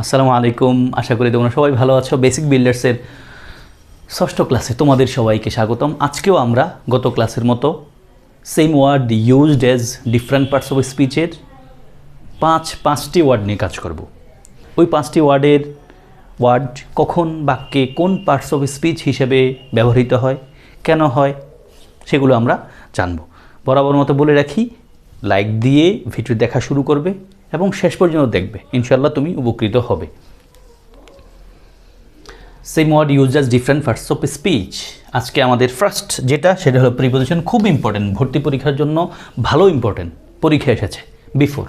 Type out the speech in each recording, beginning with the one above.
আসসালামু আলাইকুম, আশা করি তোমরা সবাই ভালো আছো। বেসিক বিল্ডার্সের ষষ্ঠ ক্লাসে তোমাদের সবাইকে স্বাগতম। আজকেও আমরা গত ক্লাসের মতো same word used as different parts of স্পিচের পাঁচটি ওয়ার্ড নিয়ে কাজ করব। ওই পাঁচটি ওয়ার্ড কখন বাক্যে কোন পার্টস অফ স্পিচ হিসেবে ব্যবহৃত হয়, কেন হয়, সেগুলো আমরা জানব। বরাবর মতো বলে রাখি, লাইক দিয়ে ভিডিও দেখা শুরু করবে এবং শেষ পর্যন্ত দেখবে, ইনশাল্লাহ তুমি উপকৃত হবে। Same word use as different parts of speech. আজকে আমাদের ফার্স্ট সেটা হলো প্রিপোজিশন। খুব ইম্পর্টেন্ট, ভর্তি পরীক্ষার জন্য ভালো ইম্পর্টেন্ট, পরীক্ষা এসেছে। বিফোর,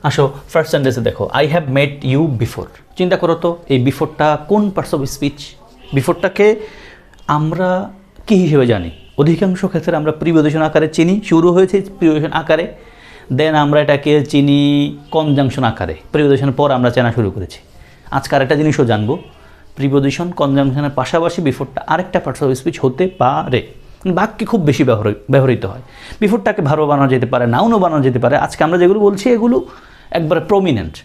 আসো ফার্স্ট সেন্টেন্সে দেখো, I have met you before. চিন্তা করো তো, এই বিফোরটা কোন পার্টস অফ স্পিচ? বিফোরটাকে আমরা কী হিসেবে জানি? অধিকাংশ ক্ষেত্রে আমরা প্রিপোজিশন আকারে চিনি, শুরু হয়েছে প্রিপোজিশন আকারে, দেন আমরা এটাকে চিনি কনজাংশন আকারে, প্রিপোজিশনের পর আমরা চেনা শুরু করেছি। আজকে আরেকটা জিনিসও জানবো, প্রিপোজিশন কনজাংশনের পাশাপাশি বিফোরটা আরেকটা পার্টস অফ স্পিচ হতে পারে, বাক্যে খুব বেশি ব্যবহৃত হয়। বিফোরটাকে ভার্ব বানানো যেতে পারে, নাউনও বানানো যেতে পারে। আজকে আমরা যেগুলো বলছি এগুলো একবারে প্রমিনেন্ট,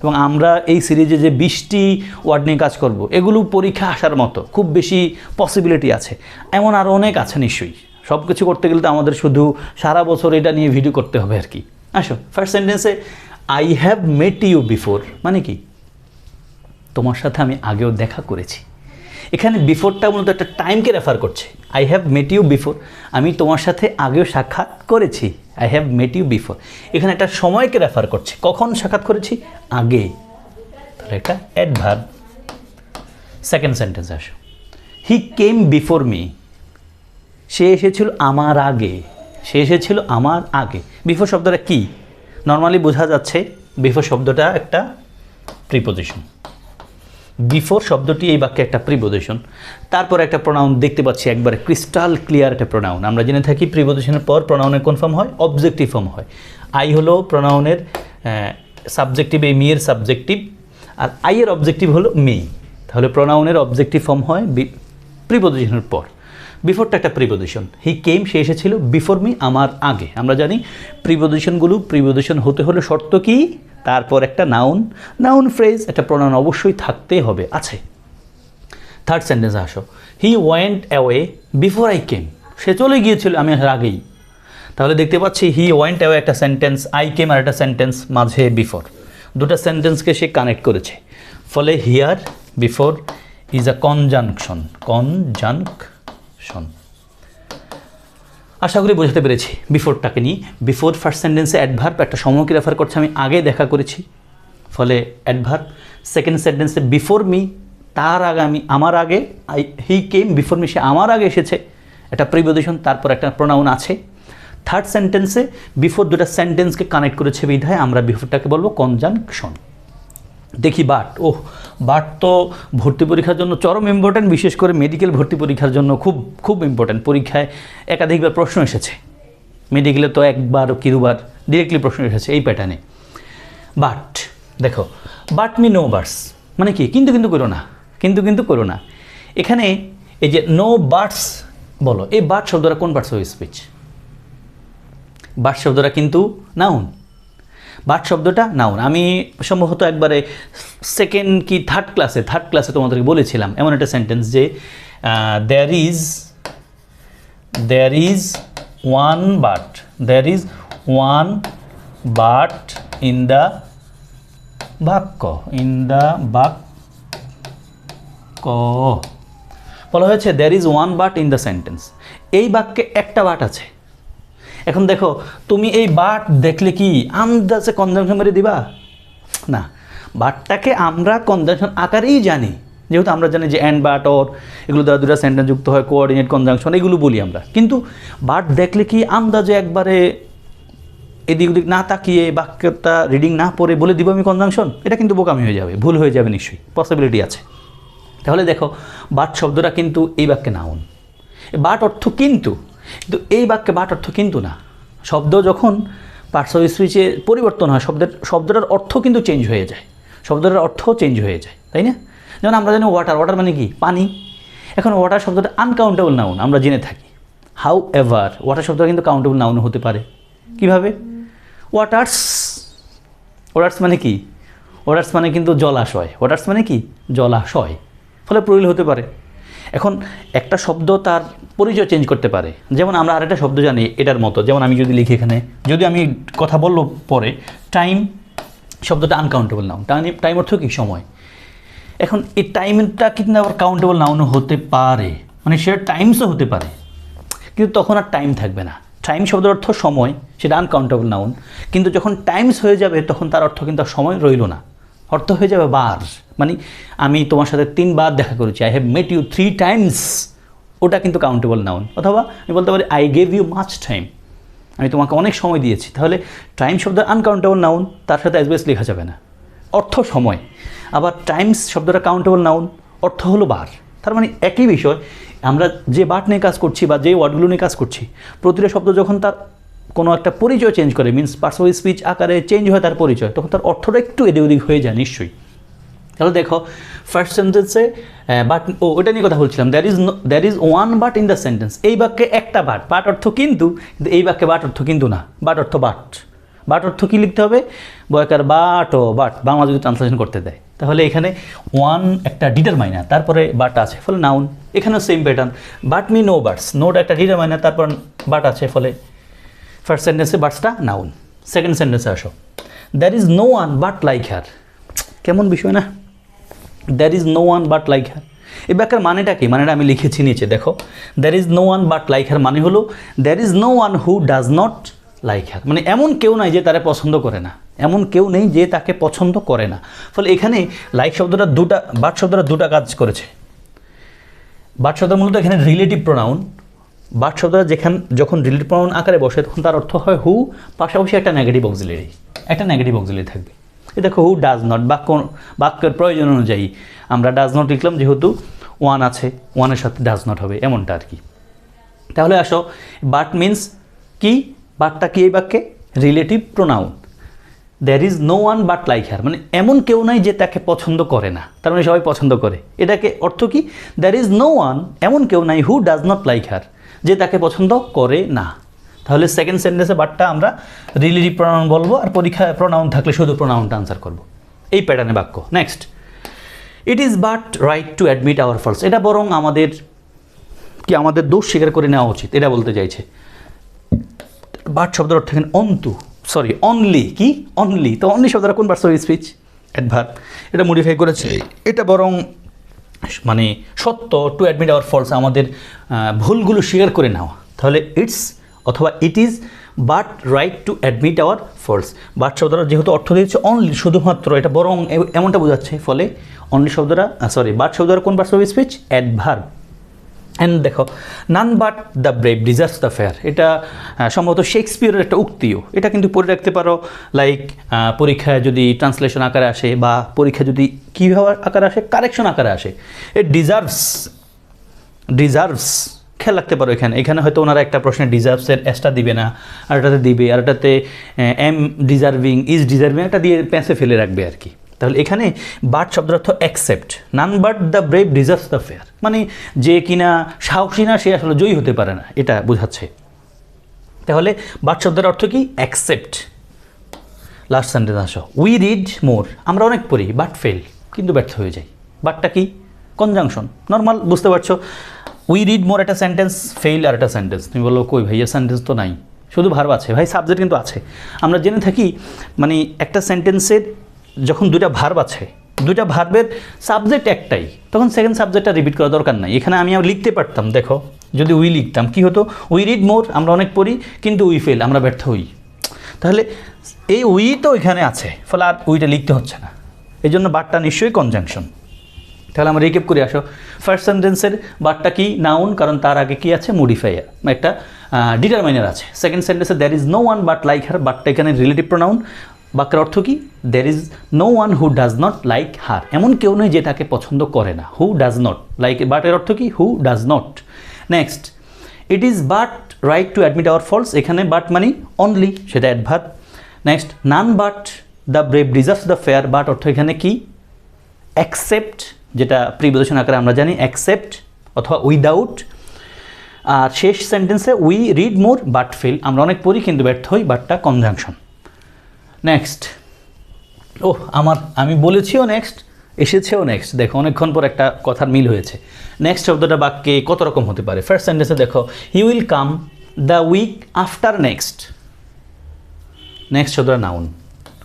এবং আমরা এই সিরিজে যে 20টি ওয়ার্ড নিয়ে কাজ করব, এগুলো পরীক্ষা আসার মতো খুব বেশি পসিবিলিটি আছে। এমন আরও অনেক আছে নিশ্চয়ই। সব কিছু করতে গেলে তো আমাদের শুধু সারা বছর এটা নিয়ে ভিডিও করতে হবে আর কি। আসো ফার্স্ট সেন্টেন্সে I have met you before মানে কি? তোমার সাথে আমি আগেও দেখা করেছি। এখানে বিফোরটা মূলত একটা টাইমকে রেফার করছে। I have met you before, আমি তোমার সাথে আগেও সাক্ষাৎ করেছি। I have met you before, এখানে একটা সময়কে রেফার করছে। কখন সাক্ষাৎ করেছি? আগে, তাহলে এটা অ্যাডভার্ব। সেকেন্ড সেন্টেন্স আসো, হি কেম বিফোর মি, সে এসেছিল আমার আগে। সে এসেছিল আমার আগে। বিফোর শব্দটা কি? নর্মালি বোঝা যাচ্ছে বিফোর শব্দটা একটা প্রিপোজিশন। বিফোর শব্দটি এই বাক্যে একটা প্রিপোজিশন। তারপর একটা প্রোনাউন দেখতে পাচ্ছি, একবারে ক্রিস্টাল ক্লিয়ার একটা প্রোনাউন। আমরা জেনে থাকি প্রিপোজিশনের পর প্রোনাউনের কোন ফর্ম হয়? অবজেক্টিভ ফর্ম হয়। আই হলো প্রোনাউনের সাবজেক্টিভ, এই মেয়ের সাবজেক্টিভ, আর আইয়ের অবজেক্টিভ হলো মি। তাহলে প্রোনাউনের অবজেক্টিভ ফর্ম হয় প্রিপোজিশনের পর। বিফোরটা একটা প্রিপোজিশন। হি কেম, সে এসেছিল, বিফোর মি, আমার আগে। আমরা জানি প্রিপোজিশন হতে হলে শর্ত কি? তারপর একটা নাউন ফ্রেজ, একটা প্রোনাউন অবশ্যই থাকতে হবে, আছে। থার্ড সেন্টেন্সে আসো, he went away before I came, সে চলে গিয়েছিল আমি আসার আগেই। তাহলে দেখতে পাচ্ছি হি ওয়েন্ট অ্যাওয়ে একটা সেন্টেন্স, আই কেম আর একটা সেন্টেন্স, মাঝে বিফোর। দুটো সেন্টেন্সকে সে কানেক্ট করেছে। ফলে here before is a conjunction. আশা করি বোঝাতে পেরেছি বিফোরটাকে নিয়ে। বিফোর ফার্স্ট সেন্টেন্সে অ্যাডভার্ব, একটা সময়কে রেফার করছে, আমি আগে দেখা করেছি, ফলে অ্যাডভার্ব। সেকেন্ড সেন্টেন্সে বিফোর মি, তার আগে, আমি আমার আগে। হি কেম বিফোর মি, সে আমার আগে এসেছে, একটা প্রিপোজিশন, তারপর একটা প্রোনাউন আছে। থার্ড সেন্টেন্সে বিফোর দুটা সেন্টেন্সকে কানেক্ট করেছে বিধায় আমরা বিফোরটাকে বলবো কনজাংশন। দেখি বাট, বাট তো ভর্তি পরীক্ষার জন্য চরম ইম্পর্ট্যান্ট, বিশেষ করে মেডিকেল ভর্তি পরীক্ষার জন্য খুব ইম্পর্ট্যান্ট। পরীক্ষায় একাধিকবার প্রশ্ন এসেছে, মেডিকেলে তো একবার কি দুবার ডিরেক্টলি প্রশ্ন এসেছে এই প্যাটার্নে। বাট দেখো, বাট মি নো বার্ডস মানে কি? কিন্তু করো না। এখানে এই যে নো বার্ডস বলো, এই বাট শব্দটা কোন পার্টস অফ স্পিচ? বাট শব্দটা কিন্তু নাউন। বাট শব্দটা নাউন। আমি সম্ভবত একবারে সেকেন্ড কি থার্ড ক্লাসে তোমাদেরকে বলেছিলাম এমন একটা সেন্টেন্স যে there is one but in the বাক্য, বলা হয়েছে there is one but in the sentence, এই বাক্যে একটা বাট আছে। এখন দেখো, তুমি এই বাট দেখলে কি আন্দাজে কনজাংশন মেরে দিবা? না, বাটটাকে আমরা কনজাংশন আকারেই জানি, যেহেতু আমরা জানি যে অ্যান্ড, বাট, অর এগুলো দ্বারা দুটো সেন্টেন্স যুক্ত হয়, কোঅর্ডিনেট, কনজাংশন এগুলো বলি আমরা। কিন্তু বাট দেখলে কি আন্দাজে একবারে এদিক ওদিক না তাকিয়ে, বাক্যটা রিডিং না পড়ে বলে দিব আমি কনজাংশন? এটা কিন্তু বোকামি হয়ে যাবে, ভুল হয়ে যাবে, নিশ্চয়ই পসিবিলিটি আছে। তাহলে দেখো, বাট শব্দটা কিন্তু এই বাক্যে নাউন। বাট অর্থ কিন্তু এই বাক্যে বাট অর্থ কিন্তু না। শব্দ যখন পার্টস অফ স্পিচে পরিবর্তন হয়, শব্দটার অর্থ কিন্তু চেঞ্জ হয়ে যায়, তাই না? যেমন আমরা জানি ওয়াটার মানে কি? পানি। এখন ওয়াটার শব্দটা আনকাউন্টেবল নাউন আমরা জেনে থাকি। হাউ এভার ওয়াটার শব্দটা কিন্তু কাউন্টেবল নাউন হতে পারে। কিভাবে? ওয়াটার্স মানে কি? ওয়াটার্স মানে কিন্তু জলাশয়, ওয়াটার্স মানে কি জলাশয়, ফলে প্লুরাল হতে পারে। এখন একটা শব্দ তার পরিচয় চেঞ্জ করতে পারে, যেমন আমরা আরেকটা শব্দ জানি এটার মতো, যেমন আমি যদি লিখি এখানে, যদি আমি কথা বললো পরে টাইম শব্দটা আনকাউন্টেবল নাউন, টাইম অর্থ কি সময়। এখন এই টাইমটা কিন্তু আবার কাউন্টেবল নাউনও হতে পারে, মানে সেটা টাইমসও হতে পারে, কিন্তু তখন আর টাইম থাকবে না। টাইম শব্দের অর্থ সময়, সেটা আনকাউন্টেবল নাউন, কিন্তু যখন টাইমস হয়ে যাবে তখন তার অর্থ কিন্তু আর সময় রইল না, অর্থ হয়ে যাবে বার। মানে আমি তোমার সাথে 3 বার দেখা করেছি, I have met you 3 times, ওটা কিন্তু কাউন্টেবল নাউন। অথবা আমি বলতে পারি I gave you much time, আমি তোমাকে অনেক সময় দিয়েছি। তাহলে টাইম শব্দের আনকাউন্টেবল নাউন, তার সাথে অ্যাজবেস লেখা যাবে না, অর্থ সময়। আবার টাইমস শব্দটা কাউন্টেবল নাউন, অর্থ হলো বার। তার মানে একই বিষয়, আমরা যে বাট নিয়ে কাজ করছি বা যে ওয়ার্ডগুলো নিয়ে কাজ করছি, প্রতিটা শব্দ যখন তার কোনো একটা পরিচয় চেঞ্জ করে, মিনস পার্টস অফ স্পিচ আকারে চেঞ্জ হয় তার পরিচয়, তখন তার অর্থটা একটু এদিক ওদিক হয়ে যায় নিশ্চয়ই। তাহলে দেখো ফার্স্ট সেন্টেন্সে বাট, ওটা নিয়ে কথা বলছিলাম, there is one but in the sentence, এই বাক্যে একটা বাট, বাট অর্থ কিন্তু, এই বাক্যে বাট অর্থ কিন্তু না, বাট অর্থ বাট। বাট অর্থ কী লিখতে হবে, বয়কার বাট ও বাট, বাংলা যদি ট্রান্সলেশন করতে দেয়, তাহলে এখানে ওয়ান একটা ডিটারমাইনার, তারপরে বাট আছে, ফলে নাউন। এখানেও same pattern, but me no buts, নোটা একটা ডিটারমাইনার, তারপর বাট আছে, ফলে ফার্স্ট সেন্টেন্সে বাটসটা নাউন। সেকেন্ড সেন্টেন্সে আসো, there is no one but like her, কেমন বিষয় না, there is no one but like her. এই বাক্যের মানেটা কি, মানেটা আমি লিখেছি নিচে দেখো, there is no one but like her মানে হলো there is no one who does not like her, মানে এমন কেউ নাই যে তারা পছন্দ করে না, এমন কেউ নেই যে তাকে পছন্দ করে না। ফলে এখানে লাইক শব্দটা দুটা, বাট শব্দটা দুটা কাজ করেছে। বাট শব্দ মূলত এখানে রিলেটিভ প্রোনাউন, বাট শব্দটা যখন রিলেটিভ প্রোনাউন আকারে বসে তখন তার অর্থ হয় হু, পাশাপাশি একটা নেগেটিভ অক্সিলারি, একটা নেগেটিভ অক্সিলারি থাকবে। এই দেখো হু ডাজ নট, বাক্যের প্রয়োজন অনুযায়ী আমরা ডাজ নট লিখলাম, যেহেতু ওয়ান আছে, ওয়ানের সাথে ডাজ নট হবে, এমনটা আর কি। তাহলে আসো, বাট মিন্স কি, বাটটা কি এই বাক্যে relative pronoun. There is no one but like her, মানে এমন কেউ নাই যে তাকে পছন্দ করে না, তার মানে সবাই পছন্দ করে। এটাকে অর্থ কি, দ্যার ইজ নো ওয়ান, এমন কেউ নাই, হু ডাজ নট লাইক হার, যে তাকে পছন্দ করে না। তাহলে সেকেন্ড সেন্টেন্সে বাটটা আমরা রিলেটিভ প্রোনাউন বলবো, আর পরীক্ষায় প্রোনাউন থাকলে শুধু প্রোনাউনটা আনসার করবো, এই প্যাটার্নে বাক্য। Next, it is but right to admit our faults, এটা বরং আমাদের দোষ স্বীকার করে নেওয়া উচিত, এটা বলতে চাইছে। বাট শব্দের অর্থ এখানে অনলি, কি অনলি, তো অনলি শব্দটা কোন পার্টস অফ স্পিচ, অ্যাডভার্ব, এটা মডিফাই করেছে, এটা বরং মানে সত্য, টু অ্যাডমিট আওয়ার ফলস, আমাদের ভুলগুলো স্বীকার করে নেওয়া। তাহলে ইটস অথবা it is but right to admit our faults, but শব্দটা যেহেতু অর্থ দিয়েছে অনলি, শুধুমাত্র, এটা বরং এমনটা বোঝাচ্ছে, ফলে অনলি শব্দটা বাট শব্দটা কোন parts of speech, adverb. And দেখো, none but the brave deserves the fair, এটা সম্ভবত শেক্সপিয়ারের একটা উক্তিও, এটা কিন্তু পড়ে রাখতে পারো, লাইক পরীক্ষায় যদি ট্রান্সলেশন আকারে আসে, বা পরীক্ষা যদি কীভাবে আকারে আসে, কারেকশন আকারে আসে, এ ডিজার্ভস খেয়াল রাখতে পারো। এখানে হয়তো ওনারা একটা প্রশ্নে ডিজার্ভসের এসটা দিবে না, আর এটাতে দিবে, আর এটাতে এম ডিজার্ভিং, ইজ ডিজার্ভিং, একটা দিয়ে প্যাঁচে ফেলে রাখবে আর কি। তাহলে এখানে বাট শব্দের অর্থ accept, naan but the brave deserves the fair, মানে যে কিনা সাহসী না সে আসলে জয়ী হতে পারে না, এটা বোঝাচ্ছে। তাহলে বাট শব্দের অর্থ কি, অ্যাকসেপ্ট। লাস্ট সেন্টেন্স আসো, উই রিড মোর, আমরা অনেক পড়ি, বাট ফেল, কিন্তু ব্যর্থ হয়ে যাই। বাটটা কি, কনজাংশন, নর্মাল বুঝতে পারছো। উই রিড মোর একটা সেন্টেন্স, ফেইল আর একটা সেন্টেন্স। তুমি বলো কই ভাইয়া সেন্টেন্স তো নাই, শুধু ভার্ব আছে। ভাই সাবজেক্ট কিন্তু আছে, আমরা জেনে থাকি, মানে একটা সেন্টেন্সের যখন দুইটা ভার্ব আছে, দুইটা ভার্বের সাবজেক্ট একটাই, তখন সেকেন্ড সাবজেক্টটা রিপিট করা দরকার নাই। এখানে আমি লিখতে পারতাম, দেখো যদি উই লিখতাম কী হতো, উই রিড মোর, আমরা অনেক পড়ি, কিন্তু উই ফেল, আমরা ব্যর্থ হই। তাহলে এই উই তো এখানে আছে, ফলে আর উইটা লিখতে হচ্ছে না, এই জন্য বাটটা নিশ্চয়ই কনজাংশন। তাহলে আমরা রিকেপ করে আসো, ফার্স্ট সেন্টেন্সের বাটটা কি, নাউন, কারণ তার আগে কি আছে, মডিফায়ার, একটা ডিটারমাইনার আছে। সেকেন্ড সেন্টেন্সে there is no one but like her, বাটটা এখানে রিলেটিভ প্রোনাউন। বাক্যের অর্থ কি, there is no one who does not like her, এমন কেউ নয় যে তাকে পছন্দ করে না, হু ডাজ নট লাইক, বাটের অর্থ কি, who does not. Next, it is but right to admit our faults, এখানে বাট মানে অনলি, সেটা adverb. Next, none but the brave deserves the fair, but অর্থ এখানে কি, অ্যাকসেপ্ট, যেটা প্রিপোজিশন আকারে আমরা জানি অ্যাকসেপ্ট অথবা উইদাউট। আর শেষ সেন্টেন্সে we read more but fail, আমরা অনেক পড়ি কিন্তু ব্যর্থ হই, বাটটা কনজাংশন। নেক্সট, আমি বলেছিও নেক্সট, এসেছেও নেক্সট। দেখো অনেকক্ষণ পর একটা কথার মিল হয়েছে। নেক্সট শব্দটা বাক্যে কত রকম হতে পারে? ফার্স্ট সেন্টেন্সে দেখো he will come the week after next. Next শব্দটা নাউন।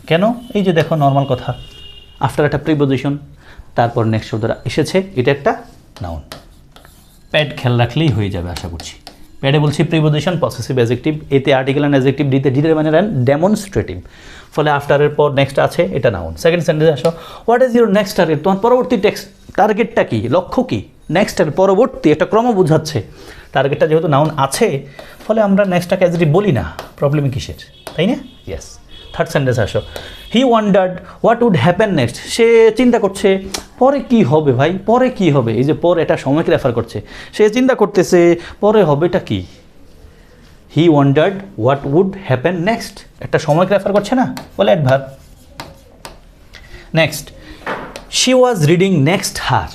কেন? এই যে দেখো নর্মাল কথা, আফটার একটা প্রিপোজিশন, তারপর নেক্সট শব্দটা এসেছে, এটা একটা নাউন। প্যাড খেয়াল রাখলেই হয়ে যাবে আশা করছি। প্যাডে বলছি প্রিপোজিশন, পসেসিভ অ্যাডজেক্টিভ, এতে আর্টিকেল অ্যান্ড অ্যাডজেক্টিভ, ডিতে ডিটারমিনার অ্যান্ড ডেমনস্ট্রেটিভ। ফলে আফটারের পর নেক্সট আছে, এটা নাউন। সেকেন্ড সেন্টেন্সে আসো, what is your next target? তোমার পরবর্তী টার্গেটটা কি, লক্ষ্য কি? নেক্সটের পরবর্তী একটা ক্রম বোঝাচ্ছে। টার্গেটটা যেহেতু নাউন আছে, ফলে আমরা নেক্সটটাকে অ্যাডজেক্টিভ বলি না। প্রবলেম কিসের, তাই না? ইয়েস। থার্ড সেন্টেন্স আসো, he wondered what would happen next. সে চিন্তা করছে পরে কি হবে ভাই, পরে কি হবে। এই যে পরে, এটা সময়কে রেফার করছে। সে চিন্তা করতেছে পরে হবেটা কি। He wondered what would happen next, একটা সময়কে রেফার করছে না, বলে adverb. Next, she was reading next her.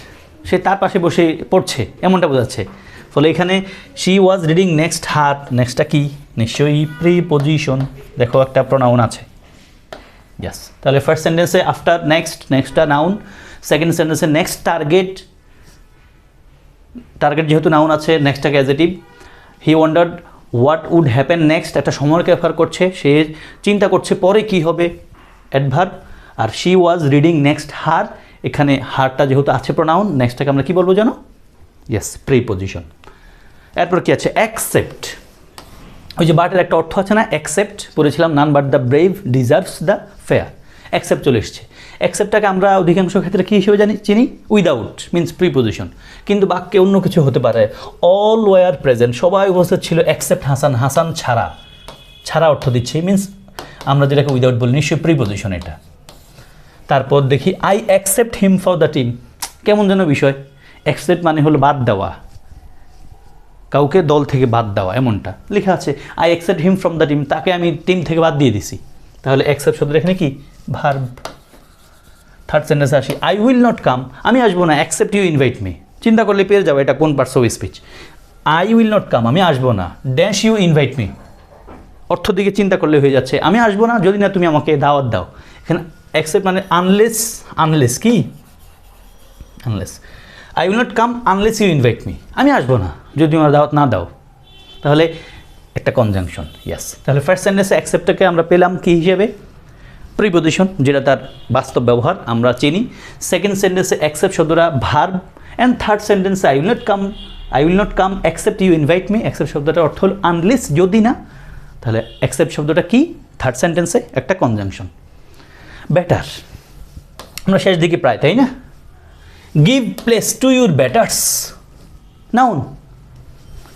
সে তার পাশে বসে পড়ছে, এমনটা বোঝাচ্ছে। ফলে এখানে she was reading next her, নেক্সটটা কি? নিশ্চয়ই প্রিপোজিশন। দেখো একটা প্রোনাউন আছে। ইয়াস। তাহলে ফার্স্ট সেন্টেন্সে আফটার নেক্সট, নেক্সটটা নাউন। সেকেন্ড সেন্টেন্সে নেক্সট টার্গেট, টার্গেট যেহেতু নাউন আছে, নেক্সটটাকে adjective. He wondered what would happen next, একটা সময়কে রেফার করছে, সে চিন্তা করছে পরে কি হবে, অ্যাডভার্ব। আর she was reading next her, এখানে হারটা যেহেতু আছে প্রোনাউন, নেক্সটটাকে আমরা কি বলবো জানো? Yes, preposition. এরপর কি আছে? অ্যাকসেপ্ট। ওই যে বাটের একটা অর্থ আছে না, অ্যাকসেপ্ট পড়েছিলাম, নান but the brave deserves the fair. Accept চলে এসছে। অ্যাকসেপ্টটাকে আমরা অধিকাংশ ক্ষেত্রে কী হিসেবে চিনি? Without means preposition. কিন্তু বাক্যে অন্য কিছু হতে পারে। অল ওয়ার প্রেজেন্ট, সবাই উপস্থিত ছিল, অ্যাকসেপ্ট হাসান, হাসান ছাড়া। ছাড়া অর্থ দিচ্ছে, মিন্স আমরা যেটাকে উইদাউট বলি, নিশ্চয়ই প্রিপোজিশন এটা। তারপর দেখি I accept him for the team. কেমন যেন বিষয়। অ্যাকসেপ্ট মানে হলো বাদ দেওয়া, কাউকে দল থেকে বাদ দেওয়া, এমনটা লেখা আছে। I accept him from the team, তাকে আমি টিম থেকে বাদ দিয়ে দিছি। তাহলে অ্যাকসেপ্ট শব্দের এখানে কি? ভার্ব। থার্ড সেন্টেন্সে আসি, আই উইল নট কাম, আমি আসবো না, অ্যাকসেপ্ট ইউ ইনভাইট মি। চিন্তা করলে পেয়ে যাবো এটা কোন parts of speech. I will not come, আমি আসবো না, ড্যাশ ইউ ইনভাইট মি। অর্থ দিকে চিন্তা করলে হয়ে যাচ্ছে, আমি আসবো না যদি না তুমি আমাকে দাওয়াত দাও। এখানে অ্যাকসেপ্ট মানে আনলেস, আনলেস কি? Unless. I will not come unless you invite me, আমি আসবো না যদি আমার দাওয়াত না দাও। তাহলে একটা কনজাংশন। ইয়াস। তাহলে ফার্স্ট সেন্টেন্সে অ্যাকসেপ্টটাকে আমরা পেলাম কি হিসেবে? প্রিপোজিশন, যেটা তার বাস্তব ব্যবহার আমরা চিনি। সেকেন্ড সেন্টেন্সে অ্যাকসেপ্ট শব্দটা ভার্ব। অ্যান্ড থার্ড সেন্টেন্সে I will not come except you invite me. Except শব্দটার অর্থ হল আনলেস, যদি না। তাহলে অ্যাকসেপ্ট শব্দটা কি? থার্ড সেন্টেন্সে একটা কনজাংশন। বেটার, আমরা শেষ দিকে প্রায়, তাই না? Give place to your betters, noun.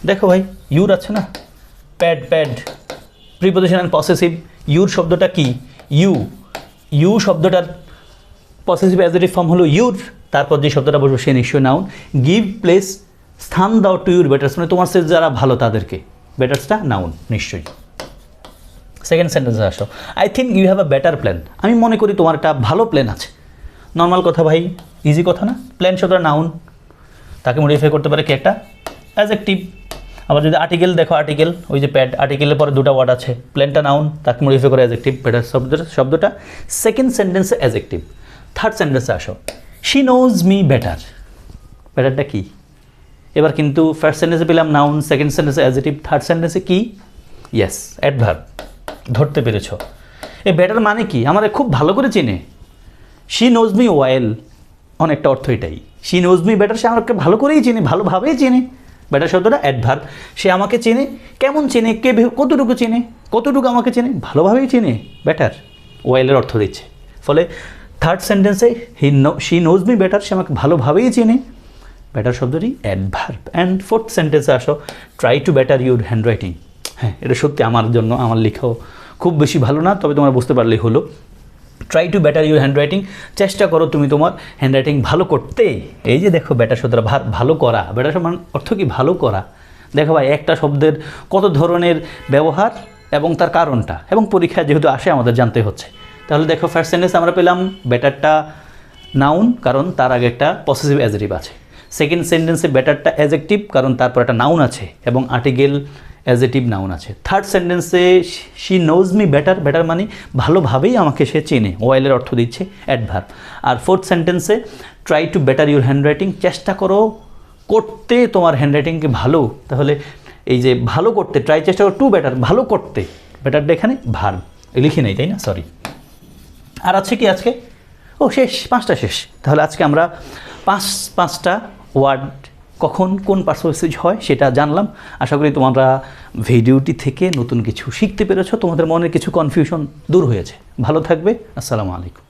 দেখো ভাই, ইউর আছে না, প্যাড প্যাড, প্রিপোজিশন অ্যান্ড পসেসিভ। ইউর শব্দটা কি? ইউ শব্দটার পসেসিভ অ্যাডজেক্টিভ ফর্ম হলো ইউর, তারপর যে শব্দটা বলবো সে নিশ্চয়ই নাউন। গিভ প্লেস, স্থান দাও টু ইউর বেটার্স, মানে তোমার সাথে যারা ভালো তাদেরকে। বেটার্সটা নাউন নিশ্চয়ই। সেকেন্ড সেন্টেন্সে আসো, I think you have a better plan, আমি মনে করি তোমার একটা ভালো প্ল্যান আছে। নর্মাল কথা ভাই, ইজি কথা না? প্ল্যান শব্দটা নাউন, তাকে মডিফাই করতে পারে কি? একটা অ্যাডজেক্টিভ। আবার যদি আর্টিকেল দেখো, আর্টিকেল ওই যে প্যাড, আর্টিকেলের পরে দুটো ওয়ার্ড আছে, প্ল্যানটা নাউন, তাকে মডিফাই করে অ্যাডজেক্টিভ। বেটার শব্দটা সেকেন্ড সেন্টেন্সে অ্যাডজেক্টিভ। থার্ড সেন্টেন্সে আসো, শি নোজ মি বেটার। বেটারটা কি? এবার কিন্তু ফার্স্ট সেন্টেন্সে পেলাম নাউন, সেকেন্ড সেন্টেন্সে অ্যাডজেক্টিভ, থার্ড সেন্টেন্সে কি? Yes, adverb. ধরতে পেরেছ? এ বেটার মানে কি? আমাদের খুব ভালো করে চেনে। শি নোজ মি ওয়েল, অনেকটা অর্থ এটাই। শি নোজ মি বেটার, সে আমাকে ভালো করেই চেনে, ভালোভাবেই চেনে। বেটার শব্দটা অ্যাডভার্ব। সে আমাকে চেনে, কেমন চেনে, কে কতটুকু চেনে, কতটুকু আমাকে চেনে, ভালোভাবেই চেনে। বেটার ওয়েলের অর্থ দিচ্ছে। ফলে থার্ড সেন্টেন্সে শি নোজ মি বেটার, সে আমাকে ভালোভাবেই চেনে। বেটার শব্দটি অ্যাডভার্ব। অ্যান্ড ফোর্থ সেন্টেন্সে আসো, try to better your handwriting. হ্যাঁ, এটা সত্যি আমার জন্য, আমার লেখাও খুব বেশি ভালো না, তবে তোমরা বুঝতে পারলেই হলো। Try to better your handwriting, চেষ্টা করো তুমি তোমার হ্যান্ডরাইটিং ভালো করতে। এই যে দেখো বেটার শব্দটা ভালো করা, বেটার শব্দ অর্থ কি? ভালো করা। দেখো ভাই, একটা শব্দের কত ধরনের ব্যবহার এবং তার কারণটা, এবং পরীক্ষায় যেহেতু আসে আমাদের জানতে হচ্ছে। তাহলে দেখো ফার্স্ট সেন্টেন্স আমরা পেলাম বেটারটা নাউন, কারণ তার আগে একটা পসেসিভ অ্যাডজেক্টিভ আছে। সেকেন্ড সেন্টেন্সে বেটারটা অ্যাডজেক্টিভ, কারণ তারপর একটা নাউন আছে এবং আর্টিকেল অ্যাজেটিভ নাউন আছে। থার্ড সেন্টেন্সে she knows me better, better মানে ভালোভাবেই আমাকে সে চেনে, ওয়েলের অর্থ দিচ্ছে অ্যাডভার্ব। আর ফোর্থ সেন্টেন্সে try to better your handwriting, চেষ্টা করো করতে তোমার হ্যান্ডরাইটিংকে ভালো। তাহলে এই যে ভালো করতে, ট্রাই চেষ্টা করো, টু বেটার ভালো করতে, বেটারটা এখানে ভার্ব, লিখি নাই তাই না, সরি। আর আছে কি আজকে? ও শেষ, 5টা শেষ। তাহলে আজকে আমরা পাঁচটা ওয়ার্ড কখন কোন পার্সোনাল হয় সেটা জানলাম। আশা করি তোমরা ভিডিওটি থেকে নতুন কিছু শিখতে পেরেছো, তোমাদের মনের কিছু কনফিউশন দূর হয়েছে। ভালো থাকবে, আসসালামু আলাইকুম।